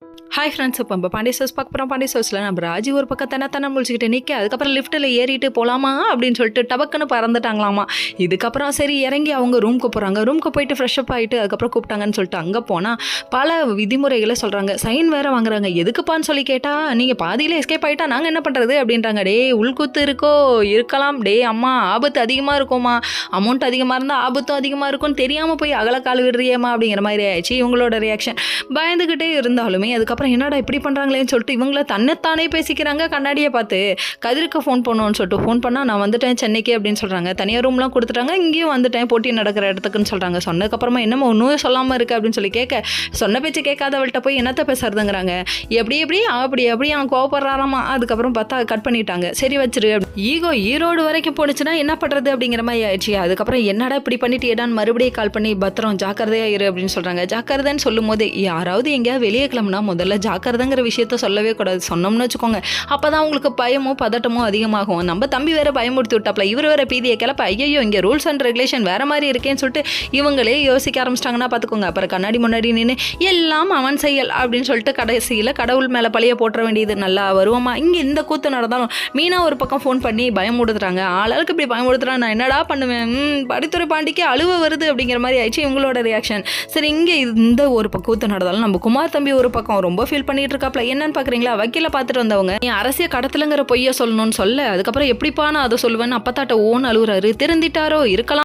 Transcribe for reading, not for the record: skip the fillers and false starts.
Hi friends, இப்போ நம்ம Pandya house பார்க்க போகிறோம். பாண்டிய ஹவுஸில் நம்ம ராஜி ஒரு பக்கம் தானே முழிச்சிக்கிட்டு நிற்க, அதுக்கப்புறம் லிஃப்ட்டில் ஏறிட்டு போகலாமா அப்படின்னு சொல்லிட்டு டபக்குன்னு பறந்துட்டாங்களாமா. இதுக்கப்புறம் சரி இறங்கி அவங்க ரூமுக்கு போகிறாங்க. ரூமுக்கு போயிட்டு ஃப்ரெஷ்அப் ஆகிட்டு அதுக்கப்புறம் கூப்பிட்டாங்கன்னு சொல்லிட்டு அங்கே போனால் பல விதிமுறைகளை சொல்கிறாங்க. சைன் வேறு வாங்குறாங்க. எதுக்குப்பான்னு சொல்லி கேட்டால், நீங்கள் பாதியில் எஸ்கேப் ஆகிட்டா நாங்கள் என்ன பண்ணுறது அப்படின்றாங்க. டே உள்குத்து இருக்கோ இருக்கலாம், டே அம்மா ஆபத்து அதிகமாக இருக்குமா, அமௌண்ட் அதிகமாக இருந்தால் ஆபத்தும் அதிகமாக இருக்கும்னு தெரியாமல் போய் அகலக்கால் விடுறியம்மா அப்படிங்கிற மாதிரி ஆயிடுச்சு இவங்களோட ரியாக்ஷன். பயந்துக்கிட்டே இருந்தாலுமே அதுக்கப்புறம் என்னடா இப்படி பண்ணுறாங்களேன்னு சொல்லிட்டு இவங்கள தன்னைத்தானே பேசிக்கிறாங்க. கண்ணாடியை பார்த்து கதிருக்கு ஃபோன் பண்ணுவோன்னு சொல்லிட்டு ஃபோன் பண்ணால் நான் வந்துட்டேன் சென்னைக்கு அப்படின்னு சொல்கிறாங்க. தனியாக ரூம்லாம் கொடுத்துட்டாங்க. இங்கேயும் வந்துட்டேன் போட்டி நடக்கிற இடத்துக்குன்னு சொல்கிறாங்க. சொன்னதுக்கப்புறமா என்னமோ ஒன்றும் சொல்லாமல் இருக்குது அப்படின்னு சொல்லி கேட்க, சொன்ன பேச்சு கேட்காதவள்கிட்ட போய் என்னத்தை பேசுறதுங்கிறாங்க. எப்படி அப்படி அவன் கோவப்படுறாராமா. அதுக்கப்புறம் பார்த்தா கட் பண்ணிட்டாங்க. சரி வச்சிரு. ஈகோ ஈரோடு வரைக்கும் போனுச்சுன்னா என்ன பண்ணுறது அப்படிங்கிற மாதிரி ஆயிடுச்சு. அதுக்கப்புறம் என்னடா இப்படி பண்ணிட்டு ஏடான்னு மறுபடியும் கால் பண்ணி பத்திரம் ஜாக்கிரதையாக இரு அப்படின்னு சொல்கிறாங்க. ஜாக்கிரதைன்னு சொல்லும் போது யாராவது எங்கேயாவது வெளியே கிளம்புனா முதல்ல ஜாக்கிரதைங்கிற விஷயத்த சொல்லவே கூடாது. சொன்னோம்னு வச்சுக்கோங்க, அப்போ தான் உங்களுக்கு பயமோ பதட்டமோ அதிகமாகும். நம்ம தம்பி வேற பயமுறுத்தி விட்டாப்ல, இவர் வேற பீதியை கிளப்ப, ஐயோ இங்கே ரூல்ஸ் அண்ட் ரெகுலேஷன் வேற மாதிரி இருக்கேன்னு சொல்லிட்டு இவங்களே யோசிக்க ஆரம்பிச்சிட்டாங்கன்னா பார்த்துக்கோங்க. அப்புறம் கண்ணாடி முன்னாடி நின்று எல்லாம் அவன் செயல் அப்படின்னு சொல்லிட்டு கடைசியில் கடவுள் மேலே பழிய போட்டுற வேண்டியது. நல்லா வருவோமா. இங்கே இந்த கூத்து நடந்தாலும் மீனா ஒரு பக்கம் ஃபோன் பண்ணி பயமுடுத்துறாங்க. ஆளுக்கு இப்படி பயமுடுத்துறான், நான் என்னடா பண்ணுவேன், படித்துறை பாண்டிக்கு அழுவ வருது அப்படிங்கிற மாதிரி ஆயிடுச்சு இவங்களோட ரியாக்ஷன். சரி, இங்கே இந்த ஒரு பக்கம் கூத்து நடந்தாலும் நம்ம குமார் தம்பி ஒரு பக்கம் ரொம்ப ஃபீல் பண்ணிட்டு இருக்காப்ல. என்னன்னு பார்க்குறீங்களா, வக்கீல பார்த்துட்டு வந்தவங்க நீ அரசியல் கடத்தலுங்கிற பொய்ய சொல்லணும்னு சொல்ல, அதுக்கப்புறம் எப்படிப்பா நான் அதை சொல்லுவேன்னு அப்பத்தாட்ட ஓன்னு அழுகுறாரு. திருந்திட்டாரோ இருக்கலாம்.